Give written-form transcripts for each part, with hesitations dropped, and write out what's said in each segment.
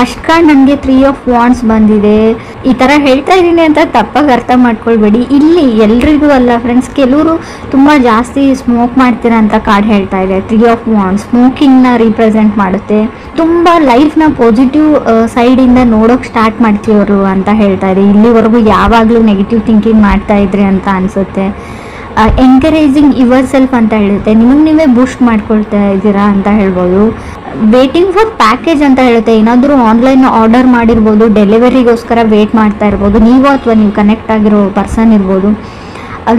First card ನನಗೆ 3 of wands ಬಂದಿದೆ. ಈ ಥರ ಹೇಳ್ತಾ ಇದ್ದೀನಿ ಅಂತ ತಪ್ಪಾಗಿ ಅರ್ಥ ಮಾಡ್ಕೊಳ್ಬೇಡಿ. ಇಲ್ಲಿ ಎಲ್ರಿಗೂ ಅಲ್ಲ ಫ್ರೆಂಡ್ಸ್, ಕೆಲವರು ತುಂಬ ಜಾಸ್ತಿ ಸ್ಮೋಕ್ ಮಾಡ್ತೀರಾ ಅಂತ ಕಾರ್ಡ್ ಹೇಳ್ತಾ ಇದೆ. 3 ಆಫ್ ವಾಂಡ್ಸ್ ಸ್ಮೋಕಿಂಗ್ನ ರಿಪ್ರೆಸೆಂಟ್ ಮಾಡುತ್ತೆ. ತುಂಬ ಲೈಫ್ನ ಪಾಸಿಟಿವ್ ಸೈಡಿಂದ ನೋಡೋಕೆ ಸ್ಟಾರ್ಟ್ ಮಾಡ್ತೀವರು ಅಂತ ಹೇಳ್ತಾ ಇದೆ. ಇಲ್ಲಿವರೆಗೂ ಯಾವಾಗಲೂ ನೆಗೆಟಿವ್ ಥಿಂಕಿಂಗ್ ಮಾಡ್ತಾ ಇದ್ರಿ ಅಂತ ಅನಿಸುತ್ತೆ. ಎನ್ಕರೇಜಿಂಗ್ ಯುವರ್ ಸೆಲ್ಫ್ ಅಂತ ಹೇಳುತ್ತೆ. ನಿಮಗೆ ನೀವೇ ಬೂಸ್ಟ್ ಮಾಡ್ಕೊಳ್ತಾ ಇದ್ದೀರಾ ಅಂತ ಹೇಳ್ಬೋದು. ವೇಟಿಂಗ್ ಫಾರ್ ಪ್ಯಾಕೇಜ್ ಅಂತ ಹೇಳುತ್ತೆ. ಏನಾದರೂ ಆನ್ಲೈನ್ ಆರ್ಡರ್ ಮಾಡಿರ್ಬೋದು, ಡೆಲಿವರಿಗೋಸ್ಕರ ವೇಟ್ ಮಾಡ್ತಾ ಇರ್ಬೋದು ನೀವು, ಅಥವಾ ನೀವು ಕನೆಕ್ಟ್ ಆಗಿರೋ ಪರ್ಸನ್ ಇರ್ಬೋದು.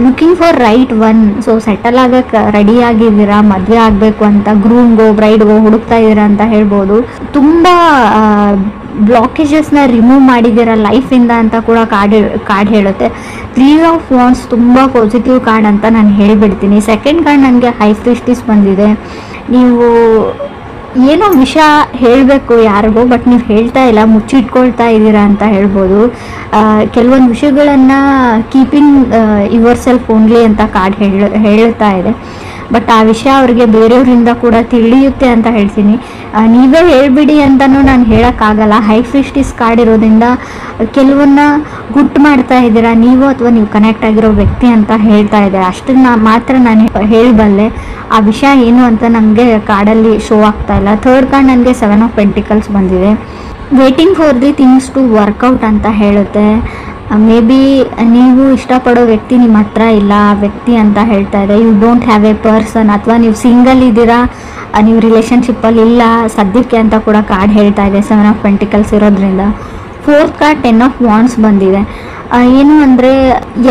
Looking for right one. So settle ಆಗಕ್ಕೆ ರೆಡಿ ಆಗಿದ್ದೀರಾ, ಮದುವೆ ಆಗಬೇಕು ಅಂತ ಗ್ರೂಮ್ಗೋ ಬ್ರೈಡ್ಗೋ ಹುಡುಕ್ತಾ ಇದ್ದೀರಾ ಅಂತ ಹೇಳ್ಬೋದು. ತುಂಬ ಬ್ಲಾಕೇಜಸ್ನ ರಿಮೂವ್ ಮಾಡಿದ್ದೀರಾ ಲೈಫಿಂದ ಅಂತ ಕೂಡ ಕಾರ್ಡ್ ಹೇಳುತ್ತೆ. 3 ಆಫ್ ವಾಂಡ್ಸ್ ತುಂಬ ಪಾಸಿಟಿವ್ ಕಾರ್ಡ್ ಅಂತ ನಾನು ಹೇಳಿಬಿಡ್ತೀನಿ. ಸೆಕೆಂಡ್ ಕಾರ್ಡ್ ನನಗೆ ಹೈ ಪ್ರೀಸ್ಟೆಸ್ ಬಂದಿದೆ. ನೀವು ಏನೋ ವಿಷಯ ಹೇಳಬೇಕು ಯಾರಿಗೋ, ಬಟ್ ನೀವು ಹೇಳ್ತಾ ಇಲ್ಲ, ಮುಚ್ಚಿಟ್ಕೊಳ್ತಾ ಇದ್ದೀರಾ ಅಂತ ಹೇಳ್ಬೋದು. ಕೆಲವೊಂದು ವಿಷಯಗಳನ್ನು ಕೀಪಿಂಗ್ ಯುವರ್ ಸೆಲ್ಫ್ ಓನ್ಲಿ ಅಂತ ಕಾರ್ಡ್ ಹೇಳ್ತಾ ಇದೆ. ಬಟ್ ಆ ವಿಷಯ ಅವ್ರಿಗೆ ಬೇರೆಯವರಿಂದ ಕೂಡ ತಿಳಿಯುತ್ತೆ ಅಂತ ಹೇಳ್ತೀನಿ. ನೀವೇ ಹೇಳ್ಬಿಡಿ ಅಂತಲೂ ನಾನು ಹೇಳೋಕ್ಕಾಗಲ್ಲ. ಹೈ ಪ್ರೀಸ್ಟೆಸ್ ಕಾರ್ಡ್ ಇರೋದ್ರಿಂದ ಕೆಲವನ್ನ ಗುಟ್ಟು ಮಾಡ್ತಾ ಇದ್ದೀರಾ ನೀವು, ಅಥವಾ ನೀವು ಕನೆಕ್ಟ್ ಆಗಿರೋ ವ್ಯಕ್ತಿ ಅಂತ ಹೇಳ್ತಾ ಇದೆ. ಅಷ್ಟನ್ನು ಮಾತ್ರ ನಾನು ಹೇಳಬಲ್ಲೆ. ಆ ವಿಷಯ ಏನು ಅಂತ ನನಗೆ ಕಾರ್ಡಲ್ಲಿ ಶೋ ಆಗ್ತಾ ಇಲ್ಲ. ಥರ್ಡ್ ಕಾರ್ಡ್ ನನಗೆ 7 ಆಫ್ ಪೆಂಟಿಕಲ್ಸ್ ಬಂದಿದೆ. Waiting for the things to work out ಅಂತ ಹೇಳುತ್ತೆ. ಮೇ ಬಿ ನೀವು ಇಷ್ಟಪಡೋ ವ್ಯಕ್ತಿ ನಿಮ್ಮ ಹತ್ರ ಇಲ್ಲ, ಆ ವ್ಯಕ್ತಿ ಅಂತ ಹೇಳ್ತಾ ಇದೆ. You don't have a person, ಅಥವಾ ನೀವು ಸಿಂಗಲ್ ಇದ್ದೀರಾ, ನೀವು ರಿಲೇಷನ್ಶಿಪ್ಪಲ್ಲಿ ಇಲ್ಲ ಸದ್ಯಕ್ಕೆ ಅಂತ ಕೂಡ ಕಾರ್ಡ್ ಹೇಳ್ತಾ ಇದೆ 7 ಆಫ್ ಪೆಂಟಿಕಲ್ಸ್ ಇರೋದ್ರಿಂದ. ಫೋರ್ತ್ ಕಾರ್ಡ್ 10 ಆಫ್ ವಾಂಡ್ಸ್ ಬಂದಿದೆ. ಏನು ಅಂದರೆ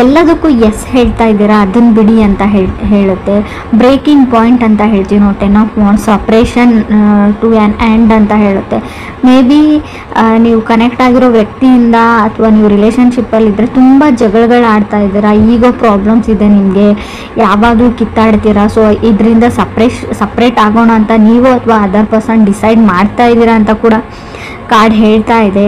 ಎಲ್ಲದಕ್ಕೂ ಎಸ್ ಹೇಳ್ತಾ ಇದ್ದೀರಾ, ಅದನ್ನು ಬಿಡಿ ಅಂತ ಹೇಳುತ್ತೆ. ಬ್ರೇಕಿಂಗ್ ಪಾಯಿಂಟ್ ಅಂತ ಹೇಳ್ತೀವಿ ನಾವು 10 of wands. Suppression to an end ಅಂತ ಹೇಳುತ್ತೆ. ಮೇ ಬಿ ನೀವು ಕನೆಕ್ಟ್ ಆಗಿರೋ ವ್ಯಕ್ತಿಯಿಂದ ಅಥವಾ ನೀವು ರಿಲೇಷನ್ಶಿಪ್ಪಲ್ಲಿದ್ದರೆ ತುಂಬ ಜಗಳಗಳು ಆಡ್ತಾ ಇದ್ದೀರಾ, ಈಗೋ ಪ್ರಾಬ್ಲಮ್ಸ್ ಇದೆ ನಿಮಗೆ, ಯಾವಾಗಲೂ ಕಿತ್ತಾಡ್ತೀರಾ. ಸೊ ಇದರಿಂದ ಸಪ್ರೇಟ್ ಆಗೋಣ ಅಂತ ನೀವು ಅಥವಾ ಅದರ್ ಪರ್ಸನ್ ಡಿಸೈಡ್ ಮಾಡ್ತಾ ಇದ್ದೀರಾ ಅಂತ ಕೂಡ ಕಾರ್ಡ್ ಹೇಳ್ತಾ ಇದೆ.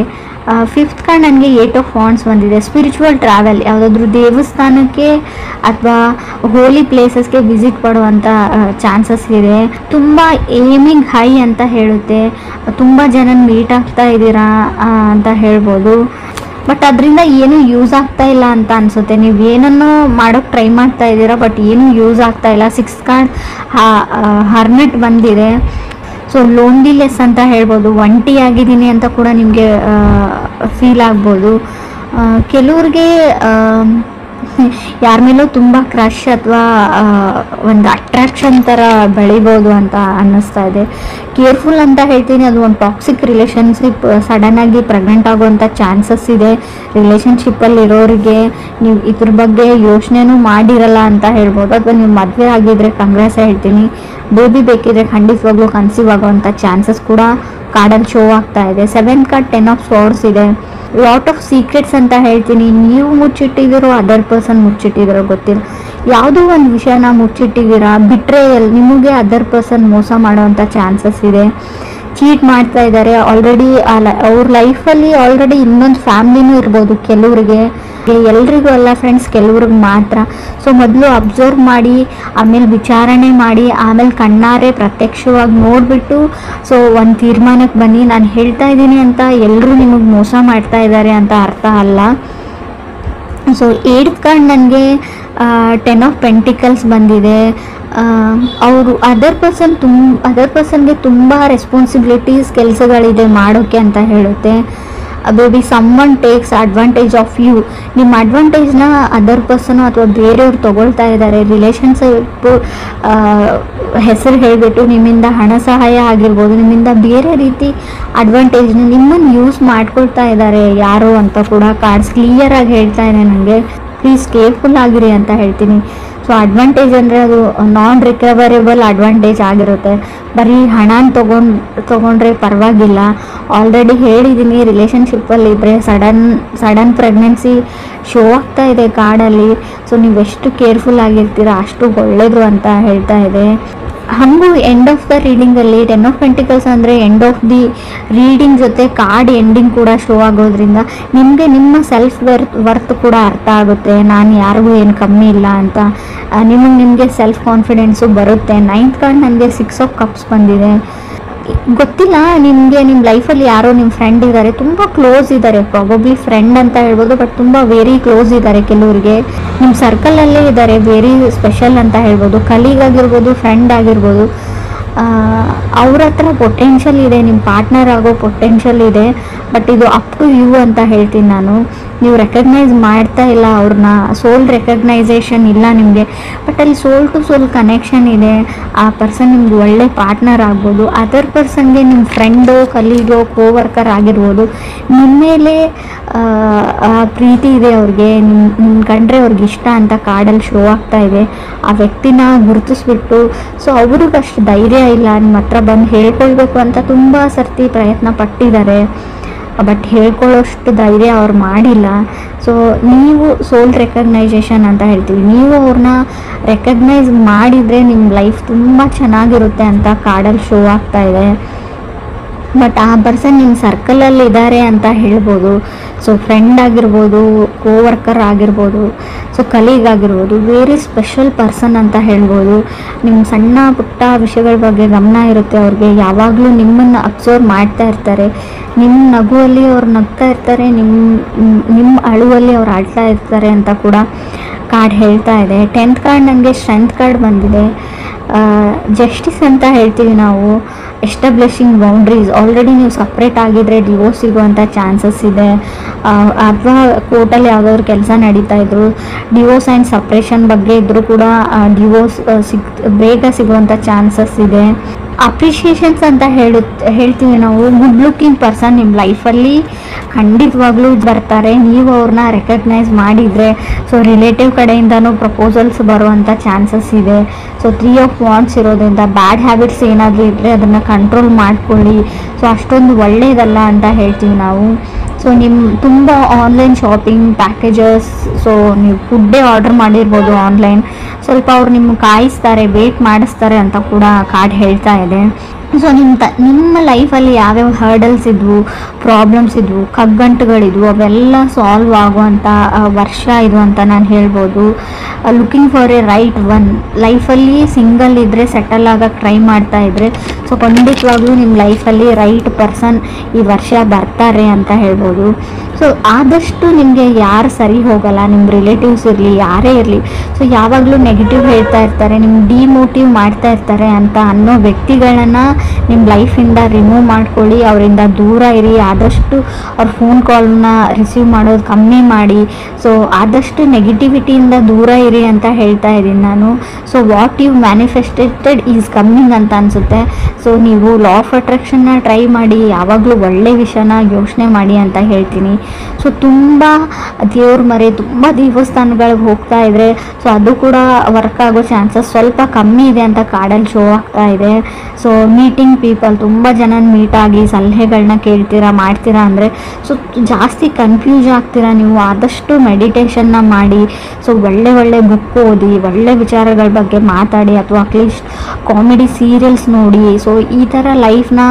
ಫಿಫ್ತ್ ಕಾರ್ಡ್ ನನಗೆ 8 ಆಫ್ ವಾಂಡ್ಸ್ ಬಂದಿದೆ. ಸ್ಪಿರಿಚುವಲ್ ಟ್ರಾವೆಲ್, ಯಾವುದಾದ್ರೂ ದೇವಸ್ಥಾನಕ್ಕೆ ಅಥವಾ ಹೋಲಿ ಪ್ಲೇಸಸ್ಗೆ ವಿಸಿಟ್ ಮಾಡುವಂಥ ಚಾನ್ಸಸ್ ಇದೆ. ತುಂಬ ಏಮಿಂಗ್ ಹೈ ಅಂತ ಹೇಳುತ್ತೆ. ತುಂಬ ಜನ ಮೀಟ್ ಆಗ್ತಾ ಇದ್ದೀರಾ ಅಂತ ಹೇಳ್ಬೋದು. ಬಟ್ ಅದರಿಂದ ಏನೂ ಯೂಸ್ ಆಗ್ತಾ ಇಲ್ಲ ಅಂತ ಅನಿಸುತ್ತೆ. ನೀವು ಏನನ್ನೋ ಮಾಡೋಕ್ಕೆ ಟ್ರೈ ಮಾಡ್ತಾ ಇದ್ದೀರಾ, ಬಟ್ ಏನೂ ಯೂಸ್ ಆಗ್ತಾ ಇಲ್ಲ. 6th ಕಾರ್ಡ್ ಹರ್ಮಿಟ್ ಬಂದಿದೆ. ಸೊ ಲೋನ್ಲಿನೆಸ್ ಅಂತ ಹೇಳ್ಬೋದು. ಒಂಟಿ ಆಗಿದ್ದೀನಿ ಅಂತ ಕೂಡ ನಿಮಗೆ ಫೀಲ್ ಆಗ್ಬೋದು. ಕೆಲವ್ರಿಗೆ ಯಾರ ಮೇಲೂ ತುಂಬ ಕ್ರಶ್ ಅಥವಾ ಒಂದು ಅಟ್ರಾಕ್ಷನ್ ಥರ ಬೆಳಿಬೋದು ಅಂತ ಅನ್ನಿಸ್ತಾ ಇದೆ. ಕೇರ್ಫುಲ್ ಅಂತ ಹೇಳ್ತೀನಿ. ಅದು ಒಂದು ಟಾಕ್ಸಿಕ್ ರಿಲೇಷನ್ಶಿಪ್, ಸಡನ್ನಾಗಿ ಪ್ರೆಗ್ನೆಂಟ್ ಆಗುವಂಥ ಚಾನ್ಸಸ್ ಇದೆ. ರಿಲೇಷನ್ಶಿಪ್ಪಲ್ಲಿರೋರಿಗೆ ನೀವು ಇದ್ರ ಬಗ್ಗೆ ಯೋಚನೆನೂ ಮಾಡಿರಲ್ಲ ಅಂತ ಹೇಳ್ಬೋದು. ಅಥವಾ ನೀವು ಮದುವೆ ಆಗಿದ್ರೆ ಕಂಗ್ರೆಸ್ ಹೇಳ್ತೀನಿ. ಬೇಬಿ ಬೇಕಿದ್ರೆ ಖಂಡಿತವಾಗ್ಲೂ ಕನ್ಸೀವ್ ಆಗುವಂಥ ಚಾನ್ಸಸ್ ಕೂಡ ಕಾರ್ಡಲ್ಲಿ ಶೋ ಆಗ್ತಾ ಇದೆ. 7th ಕಾರ್ಡ್ 10 ಆಫ್ ಸ್ವೋರ್ಡ್ಸ್ ಇದೆ. ಲಾಟ್ ಆಫ್ ಸೀಕ್ರೆಟ್ಸ್ ಅಂತ ಹೇಳ್ತೀನಿ. ನೀವು ಮುಚ್ಚಿಟ್ಟಿದ್ದೀರೋ ಅದರ್ ಪರ್ಸನ್ ಮುಚ್ಚಿಟ್ಟಿದ್ದೀರೋ ಗೊತ್ತಿಲ್ಲ. ಯಾವುದೋ ಒಂದು ವಿಷಯನ ಮುಚ್ಚಿಟ್ಟಿದ್ದೀರಾ. ಬಿಟ್ರೇಯಲ್, ನಿಮಗೆ ಅದರ್ ಪರ್ಸನ್ ಮೋಸ ಮಾಡೋವಂಥ ಚಾನ್ಸಸ್ ಇದೆ. ಚೀಟ್ ಮಾಡ್ತಾ ಇದ್ದಾರೆ ಆಲ್ರೆಡಿ. ಅವ್ರ ಲೈಫಲ್ಲಿ ಆಲ್ರೆಡಿ ಇನ್ನೊಂದು ಫ್ಯಾಮ್ಲಿನೂ ಇರ್ಬೋದು ಕೆಲವ್ರಿಗೆ. ಎಲ್ರಿಗೂ ಅಲ್ಲ ಫ್ರೆಂಡ್ಸ್, ಕೆಲವ್ರಿಗೆ ಮಾತ್ರ. ಸೊ ಮೊದಲು ಅಬ್ಸರ್ವ್ ಮಾಡಿ, ಆಮೇಲೆ ವಿಚಾರಣೆ ಮಾಡಿ, ಆಮೇಲೆ ಕಣ್ಣಾರೆ ಪ್ರತ್ಯಕ್ಷವಾಗಿ ನೋಡಿಬಿಟ್ಟು ಸೊ ಒಂದು ತೀರ್ಮಾನಕ್ಕೆ ಬನ್ನಿ. ನಾನು ಹೇಳ್ತಾ ಇದ್ದೀನಿ ಅಂತ ಎಲ್ಲರೂ ನಿಮಗೆ ಮೋಸ ಮಾಡ್ತಾ ಇದ್ದಾರೆ ಅಂತ ಅರ್ಥ ಅಲ್ಲ. ಸೊ 8th ಕಾರ್ಡ್ ನನಗೆ 10 ಆಫ್ ಪೆಂಟಿಕಲ್ಸ್ ಬಂದಿದೆ. ಅವರು ಅದರ್ ಪರ್ಸನ್ಗೆ ತುಂಬ ರೆಸ್ಪಾನ್ಸಿಬಿಲಿಟೀಸ್ ಕೆಲಸಗಳಿದೆ ಮಾಡೋಕ್ಕೆ ಅಂತ ಹೇಳುತ್ತೆ. Baby someone takes advantage of you. ನಿಮ್ಮ ಅಡ್ವಾಂಟೇಜ್ನ ಅದರ್ ಪರ್ಸನು ಅಥವಾ ಬೇರೆಯವ್ರು ತೊಗೊಳ್ತಾ ಇದ್ದಾರೆ. ರಿಲೇಷನ್ಶಿಪ್ಪು ಹೆಸರು ಹೇಳಿಬಿಟ್ಟು ನಿಮ್ಮಿಂದ ಹಣ ಸಹಾಯ ಆಗಿರ್ಬೋದು, ನಿಮ್ಮಿಂದ ಬೇರೆ ರೀತಿ ಅಡ್ವಾಂಟೇಜ್ನ ನಿಮ್ಮನ್ನು ಯೂಸ್ ಮಾಡ್ಕೊಳ್ತಾ ಇದ್ದಾರೆ ಯಾರು ಅಂತ ಕೂಡ ಕಾರ್ಡ್ಸ್ ಕ್ಲಿಯರಾಗಿ ಹೇಳ್ತಾ ಇದೆ ನನಗೆ. ಪ್ಲೀಸ್ ಕೇರ್ಫುಲ್ ಆಗಿರಿ ಅಂತ ಹೇಳ್ತೀನಿ. ಸೊ ಅಡ್ವಾಂಟೇಜ್ ಅಂದರೆ ಅದು ನಾನ್ ರಿಕವರೇಬಲ್ ಅಡ್ವಾಂಟೇಜ್ ಆಗಿರುತ್ತೆ. ಬರೀ ಹಣನ ತೊಗೊಂಡ್ರೆ ಪರವಾಗಿಲ್ಲ. ಆಲ್ರೆಡಿ ಹೇಳಿದ್ದೀನಿ, ರಿಲೇಷನ್ಶಿಪ್ಪಲ್ಲಿ ಇದ್ದರೆ ಸಡನ್ ಪ್ರೆಗ್ನೆನ್ಸಿ ಶೋ ಆಗ್ತಾ ಇದೆ ಕಾರ್ಡಲ್ಲಿ. ಸೊ ನೀವು ಎಷ್ಟು ಕೇರ್ಫುಲ್ ಆಗಿರ್ತೀರ ಅಷ್ಟು ಒಳ್ಳೆಯದು ಅಂತ ಹೇಳ್ತಾ ಇದೆ. ಹಾಗೂ ಎಂಡ್ ಆಫ್ ದ ರೀಡಿಂಗಲ್ಲಿ 10 ಆಫ್ ಪೆಂಟಿಕಲ್ಸ್ ಅಂದರೆ ಎಂಡ್ ಆಫ್ ದಿ ರೀಡಿಂಗ್ ಜೊತೆ ಕಾರ್ಡ್ ಎಂಡಿಂಗ್ ಕೂಡ ಶೋ ಆಗೋದ್ರಿಂದ ನಿಮಗೆ ನಿಮ್ಮ ಸೆಲ್ಫ್ ವರ್ತ್ ಕೂಡ ಅರ್ಥ ಆಗುತ್ತೆ. ನಾನು ಯಾರಿಗೂ ಏನು ಕಮ್ಮಿ ಇಲ್ಲ ಅಂತ ನಿಮಗೆ ಸೆಲ್ಫ್ ಕಾನ್ಫಿಡೆನ್ಸು ಬರುತ್ತೆ. 9th ಕಾರ್ಡ್ ನನಗೆ 6 ಆಫ್ ಕಪ್ಸ್ ಬಂದಿದೆ. ಗೊತ್ತಿಲ್ಲ ನಿಮಗೆ ನಿಮ್ಮ ಲೈಫಲ್ಲಿ ಯಾರೋ ನಿಮ್ಮ ಫ್ರೆಂಡ್ ಇದ್ದಾರೆ, ತುಂಬ ಕ್ಲೋಸ್ ಇದ್ದಾರೆ, ಪ್ರಾಬಬ್ಲಿ ಫ್ರೆಂಡ್ ಅಂತ ಹೇಳ್ಬೋದು, ಬಟ್ ತುಂಬ ವೆರಿ ಕ್ಲೋಸ್ ಇದ್ದಾರೆ. ಕೆಲವರಿಗೆ ನಿಮ್ಮ ಸರ್ಕಲಲ್ಲೇ ಇದ್ದಾರೆ, ವೆರಿ ಸ್ಪೆಷಲ್ ಅಂತ ಹೇಳ್ಬೋದು. ಕಲೀಗ್ ಆಗಿರ್ಬೋದು, ಫ್ರೆಂಡ್ ಆಗಿರ್ಬೋದು. ಅವ್ರ ಹತ್ರ ಪೊಟೆನ್ಷಿಯಲ್ ಇದೆ, ನಿಮ್ಮ ಪಾರ್ಟ್ನರ್ ಆಗೋ ಪೊಟೆನ್ಷಿಯಲ್ ಇದೆ. ಬಟ್ ಇದು ಅಪ್ ಟು ಯು ಅಂತ ಹೇಳ್ತೀನಿ ನಾನು. ನೀವು ರೆಕಗ್ನೈಸ್ ಮಾಡ್ತಾ ಇಲ್ಲ ಅವ್ರನ್ನ, ಸೋಲ್ ರೆಕಗ್ನೈಸೇಷನ್ ಇಲ್ಲ ನಿಮಗೆ. ಬಟ್ ಅಲ್ಲಿ ಸೋಲ್ ಟು ಸೋಲ್ ಕನೆಕ್ಷನ್ ಇದೆ. ಆ ಪರ್ಸನ್ ನಿಮ್ಗೆ ಒಳ್ಳೆ ಪಾರ್ಟ್ನರ್ ಆಗ್ಬೋದು. ಅದರ್ ಪರ್ಸನ್ಗೆ ನಿಮ್ಮ ಫ್ರೆಂಡು, ಕಲೀಗೋ, ಕೋವರ್ಕರ್ ಆಗಿರ್ಬೋದು, ನಿಮ್ಮ ಮೇಲೆ ಪ್ರೀತಿ ಇದೆ ಅವ್ರಿಗೆ, ನಿಮ್ಮ ಕಂಡ್ರೆ ಅವ್ರಿಗೆ ಇಷ್ಟ ಅಂತ ಕಾರ್ಡಲ್ಲಿ ಶೋ ಆಗ್ತಾ ಇದೆ. ಆ ವ್ಯಕ್ತಿನ ಗುರುತಿಸ್ಬಿಟ್ಟು, ಸೊ ಅವ್ರಿಗಷ್ಟು ಧೈರ್ಯ ಇಲ್ಲ ನಿಮ್ಮ ಹತ್ರ ಬಂದು ಹೇಳ್ಕೊಳ್ಬೇಕು ಅಂತ ತುಂಬ ಸರ್ತಿ ಪ್ರಯತ್ನ ಪಟ್ಟಿದ್ದಾರೆ, ಬಟ್ ಹೇಳ್ಕೊಳ್ಳೋಷ್ಟು ಧೈರ್ಯ ಅವ್ರು ಮಾಡಿಲ್ಲ. ಸೊ ನೀವು ಸೋಲ್ ರೆಕಗ್ನೈಸೇಷನ್ ಅಂತ ಹೇಳ್ತೀವಿ, ನೀವು ಅವ್ರನ್ನ ರೆಕಗ್ನೈಸ್ ಮಾಡಿದರೆ ನಿಮ್ಮ ಲೈಫ್ ತುಂಬ ಚೆನ್ನಾಗಿರುತ್ತೆ ಅಂತ ಕಾರ್ಡಲ್ಲಿ ಶೋ ಆಗ್ತಾ ಇದೆ. ಬಟ್ ಆ ಪರ್ಸನ್ ನಿಮ್ಮ ಸರ್ಕಲಲ್ಲಿ ಇದ್ದಾರೆ ಅಂತ ಹೇಳ್ಬೋದು. ಸೊ ಫ್ರೆಂಡ್ ಆಗಿರ್ಬೋದು, ಕೋವರ್ಕರ್ ಆಗಿರ್ಬೋದು, ಸೊ ಕಲೀಗ್ ಆಗಿರ್ಬೋದು, ವೆರಿ ಸ್ಪೆಷಲ್ ಪರ್ಸನ್ ಅಂತ ಹೇಳ್ಬೋದು. ನಿಮ್ಮ ಸಣ್ಣ ಪುಟ್ಟ ವಿಷಯಗಳ ಬಗ್ಗೆ ಗಮನ ಇರುತ್ತೆ ಅವ್ರಿಗೆ, ಯಾವಾಗಲೂ ನಿಮ್ಮನ್ನು ಅಬ್ಸರ್ವ್ ಮಾಡ್ತಾ ಇರ್ತಾರೆ. ನಿಮ್ಮ ನಗುವಲ್ಲಿ ಅವ್ರು ನಗ್ತಾ ಇರ್ತಾರೆ, ನಿಮ್ಮ ಅಳುವಲ್ಲಿ ಅವ್ರು ಆಡ್ತಾ ಇರ್ತಾರೆ ಅಂತ ಕೂಡ ಕಾರ್ಡ್ ಹೇಳ್ತಾ ಇದೆ. 10th ಕಾರ್ಡ್ ನನಗೆ ಸ್ಟ್ರೆಂತ್ ಕಾರ್ಡ್ ಬಂದಿದೆ. ಜಸ್ಟಿಸ್ ಅಂತ ಹೇಳ್ತೀವಿ ನಾವು, ಎಸ್ಟಾಬ್ಲಿಷಿಂಗ್ ಬೌಂಡ್ರೀಸ್. ಆಲ್ರೆಡಿ ನೀವು ಸಪ್ರೇಟ್ ಆಗಿದ್ರೆ ಡಿವೋರ್ಸ್ ಸಿಗುವಂಥ ಚಾನ್ಸಸ್ ಇದೆ, ಅಥವಾ ಕೋರ್ಟಲ್ಲಿ ಯಾವುದಾದ್ರು ಕೆಲಸ ನಡೀತಾ ಇದ್ರು, ಡಿವೋರ್ಸ್ ಆ್ಯಂಡ್ ಸಪ್ರೇಷನ್ ಬಗ್ಗೆ ಇದ್ದರೂ ಕೂಡ ಡಿವೋರ್ಸ್ ಬೇಗ ಸಿಗುವಂಥ ಚಾನ್ಸಸ್ ಇದೆ. ಅಪ್ರಿಷಿಯೇಷನ್ಸ್ ಅಂತ ಹೇಳ್ತೀವಿ ನಾವು. ಗುಡ್ ಲುಕಿಂಗ್ ಪರ್ಸನ್ ನಿಮ್ಮ ಲೈಫಲ್ಲಿ ಖಂಡಿತವಾಗ್ಲೂ ಬರ್ತಾರೆ, ನೀವು ಅವ್ರನ್ನ ರೆಕಗ್ನೈಸ್ ಮಾಡಿದರೆ. ಸೊ ರಿಲೇಟಿವ್ ಕಡೆಯಿಂದನೂ ಪ್ರಪೋಸಲ್ಸ್ ಬರುವಂಥ ಚಾನ್ಸಸ್ ಇದೆ. ಸೊ 3 ಆಫ್ ವಾಂಡ್ಸ್ ಇರೋದ್ರಿಂದ ಬ್ಯಾಡ್ ಹ್ಯಾಬಿಟ್ಸ್ ಏನಾದರೂ ಇದ್ದರೆ ಅದನ್ನು ಕಂಟ್ರೋಲ್ ಮಾಡ್ಕೊಳ್ಳಿ. ಸೊ ಅಷ್ಟೊಂದು ಒಳ್ಳೆಯದಲ್ಲ ಅಂತ ಹೇಳ್ತೀವಿ ನಾವು. ಸೊ ನಿಮ್ಮ ತುಂಬ ಆನ್ಲೈನ್ ಶಾಪಿಂಗ್ ಪ್ಯಾಕೇಜಸ್, ಸೊ ನೀವು ಫುಡ್ಡೇ ಆರ್ಡರ್ ಮಾಡಿರ್ಬೋದು ಆನ್ಲೈನ್, ಸ್ವಲ್ಪ ಅವ್ರು ನಿಮ್ಗೆ ಕಾಯಿಸ್ತಾರೆ, ವೇಟ್ ಮಾಡಿಸ್ತಾರೆ ಅಂತ ಕೂಡ ಕಾರ್ಡ್ ಹೇಳ್ತಾ ಇದೆ. ಸೊ ನಿಮ್ಮ ಲೈಫಲ್ಲಿ ಯಾವ್ಯಾವ ಹರ್ಡಲ್ಸ್ ಇದ್ವು, ಪ್ರಾಬ್ಲಮ್ಸ್ ಇದ್ವು, ಕಗ್ಗಂಟುಗಳಿದ್ವು, ಅವೆಲ್ಲ ಸಾಲ್ವ್ ಆಗುವಂಥ ವರ್ಷ ಇದು ಅಂತ ನಾನು ಹೇಳ್ಬೋದು. Looking for A right one. ಲೈಫಲ್ಲಿ ಸಿಂಗಲ್ ಇದ್ದರೆ, ಸೆಟಲ್ ಆಗೋಕ್ಕೆ ಟ್ರೈ ಮಾಡ್ತಾ ಇದ್ದರೆ, ಸೊ ಖಂಡಿತವಾಗ್ಲೂ ನಿಮ್ಮ ಲೈಫಲ್ಲಿ ರೈಟ್ ಪರ್ಸನ್ ಈ ವರ್ಷ ಬರ್ತಾರೆ ಅಂತ ಹೇಳ್ಬೋದು. ಸೊ ಆದಷ್ಟು ನಿಮಗೆ ಯಾರು ಸರಿ ಹೋಗಲ್ಲ, ನಿಮ್ಮ ರಿಲೇಟಿವ್ಸ್ ಇರಲಿ, ಯಾರೇ ಇರಲಿ, ಸೊ ಯಾವಾಗಲೂ ನೆಗೆಟಿವ್ ಹೇಳ್ತಾ ಇರ್ತಾರೆ, ನಿಮ್ಗೆ ಡಿಮೋಟಿವ್ ಮಾಡ್ತಾ ಇರ್ತಾರೆ ಅಂತ ಅನ್ನೋ ವ್ಯಕ್ತಿಗಳನ್ನು ನಿಮ್ಮ ಲೈಫಿಂದ ರಿಮೂವ್ ಮಾಡ್ಕೊಳ್ಳಿ, ಅವರಿಂದ ದೂರ ಇರಿ. ಆದಷ್ಟು ಅವ್ರ ಫೋನ್ ಕಾಲ್ನ ರಿಸೀವ್ ಮಾಡೋದು ಕಮ್ಮಿ ಮಾಡಿ. ಸೊ ಆದಷ್ಟು ನೆಗೆಟಿವಿಟಿಯಿಂದ ದೂರ ಇರಿ ಅಂತ ಹೇಳ್ತಾ ಇದ್ದೀನಿ ನಾನು. So what you manifested is coming ಅಂತ ಅನಿಸುತ್ತೆ. ಸೊ ನೀವು ಲಾ ಆಫ್ ಅಟ್ರಾಕ್ಷನ್ನ ಟ್ರೈ ಮಾಡಿ, ಯಾವಾಗಲೂ ಒಳ್ಳೆ ವಿಷಯನ ಯೋಚನೆ ಮಾಡಿ ಅಂತ ಹೇಳ್ತೀನಿ. ಸೊ ತುಂಬ ದೇವ್ರ ಮರೆ, ತುಂಬ ದೇವಸ್ಥಾನಗಳಿಗೆ ಹೋಗ್ತಾ ಇದ್ರೆ, ಸೊ ಅದು ಕೂಡ ವರ್ಕ್ ಆಗೋ ಚಾನ್ಸಸ್ ಸ್ವಲ್ಪ ಕಮ್ಮಿ ಇದೆ ಅಂತ ಕಾರ್ಡಲ್ಲಿ ಶೋ ಆಗ್ತಾ ಇದೆ. ಸೊ ಮೀಟಿಂಗ್ ಪೀಪಲ್, ತುಂಬ ಜನ ಮೀಟ್ ಆಗಿ ಸಲಹೆಗಳನ್ನ ಕೇಳ್ತೀರಾ, ಮಾಡ್ತೀರಾ ಅಂದರೆ ಸೊ ಜಾಸ್ತಿ ಕನ್ಫ್ಯೂಸ್ ಆಗ್ತೀರಾ ನೀವು. ಆದಷ್ಟು ಮೆಡಿಟೇಷನ್ನ ಮಾಡಿ, ಸೊ ಒಳ್ಳೆ ಬುಕ್ ಓದಿ, ಒಳ್ಳೆ ವಿಚಾರಗಳ ಬಗ್ಗೆ ಮಾತಾಡಿ, ಅಥವಾ ಅಟ್ಲೀಸ್ಟ್ ಕಾಮಿಡಿ ಸೀರಿಯಲ್ಸ್ ನೋಡಿ. ಸೊ ಈ ಥರ ಲೈಫ್ನ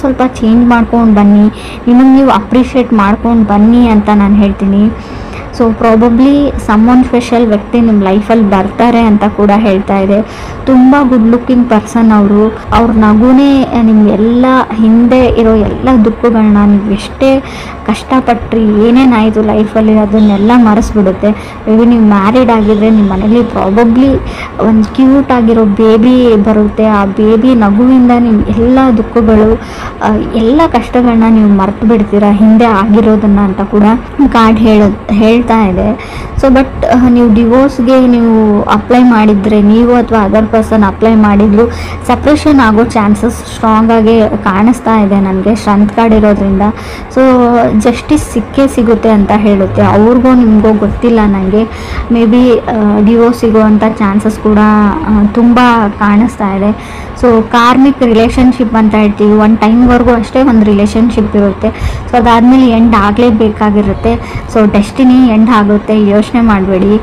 ಸ್ವಲ್ಪ ಚೇಂಜ್ ಮಾಡ್ಕೊಂಡು ಬನ್ನಿ, ನಿಮಗೆ ನೀವು ಅಪ್ರಿಷಿಯೇಟ್ ಮಾಡ್ಕೊಂಡು ಬನ್ನಿ ಅಂತ ನಾನು ಹೇಳ್ತೀನಿ. ಸೊ ಪ್ರಾಬಬ್ಲಿ ಸಮ್ಮೊನ್ ಸ್ಪೆಷಲ್ ವ್ಯಕ್ತಿ ನಿಮ್ಮ ಲೈಫಲ್ಲಿ ಬರ್ತಾರೆ ಅಂತ ಕೂಡ ಹೇಳ್ತಾ ಇದೆ. ತುಂಬ ಗುಡ್ ಲುಕ್ಕಿಂಗ್ ಪರ್ಸನ್ ಅವರು. ಅವ್ರ ನಗುನೇ ನಿಮಗೆಲ್ಲ ಹಿಂದೆ ಇರೋ ಎಲ್ಲ ದುಃಖಗಳನ್ನ, ನೀವು ಎಷ್ಟೇ ಕಷ್ಟಪಟ್ಟರೆ ಏನೇನಾಯಿತು ಲೈಫಲ್ಲಿ ಅದನ್ನೆಲ್ಲ ಮರೆಸ್ಬಿಡುತ್ತೆ. ಮೇಬಿ ನೀವು ಮ್ಯಾರಿಡ್ ಆಗಿದ್ರೆ ನಿಮ್ಮ ಮನೇಲಿ ಪ್ರಾಬಬ್ಲಿ ಒಂದು ಕ್ಯೂಟ್ ಆಗಿರೋ ಬೇಬಿ ಬರುತ್ತೆ. ಆ ಬೇಬಿ ನಗುವಿಂದ ನಿಮ್ಮ ಎಲ್ಲ ದುಃಖಗಳು, ಎಲ್ಲ ಕಷ್ಟಗಳನ್ನ ನೀವು ಮರೆತು ಬಿಡ್ತೀರಾ, ಹಿಂದೆ ಆಗಿರೋದನ್ನು ಅಂತ ಕೂಡ ಕಾರ್ಡ್ ಹೇಳ್ತಾ ಇದೆ. ಸೊ ಬಟ್ ನೀವು ಡಿವೋರ್ಸ್ಗೆ ನೀವು ಅಪ್ಲೈ ಮಾಡಿದರೆ, ನೀವು ಅಥವಾ ಅದರ್ ಪರ್ಸನ್ ಅಪ್ಲೈ ಮಾಡಿದ್ರು, ಸಪ್ರೇಷನ್ ಆಗೋ ಚಾನ್ಸಸ್ ಸ್ಟ್ರಾಂಗ್ ಆಗಿ ಕಾಣಿಸ್ತಾ ಇದೆ ನನಗೆ ಸ್ಟ್ರೆಂತ್ ಕಾರ್ಡ್ ಇರೋದ್ರಿಂದ. ಸೊ ಜಸ್ಟಿಸ್ ಸಿಗುತ್ತೆ ಅಂತ ಹೇಳುತ್ತೆ. ಅವ್ರಿಗೂ ನಿಮಗೂ ಗೊತ್ತಿಲ್ಲ ನನಗೆ. ಮೇ ಬಿ ಡಿವೋರ್ಸ್ ಸಿಗುವಂಥ ಚಾನ್ಸಸ್ ಕೂಡ ತುಂಬ ಕಾಣಿಸ್ತಾ ಇದೆ. ಸೊ ಕಾರ್ಮಿಕ್ ರಿಲೇಷನ್ಶಿಪ್ ಅಂತ ಹೇಳ್ತೀವಿ, ಒಂದು ಟೈಮ್ವರೆಗೂ ಅಷ್ಟೇ ಒಂದು ರಿಲೇಷನ್ಶಿಪ್ ಇರುತ್ತೆ. ಸೊ ಅದಾದಮೇಲೆ ಎಂಡ್ ಆಗಲೇಬೇಕಾಗಿರುತ್ತೆ. ಸೊ ಡೆಸ್ಟಿನಿ ಎಂಡ್ ಆಗುತ್ತೆ, ಯೋಚನೆ ಮಾಡಬೇಡಿ.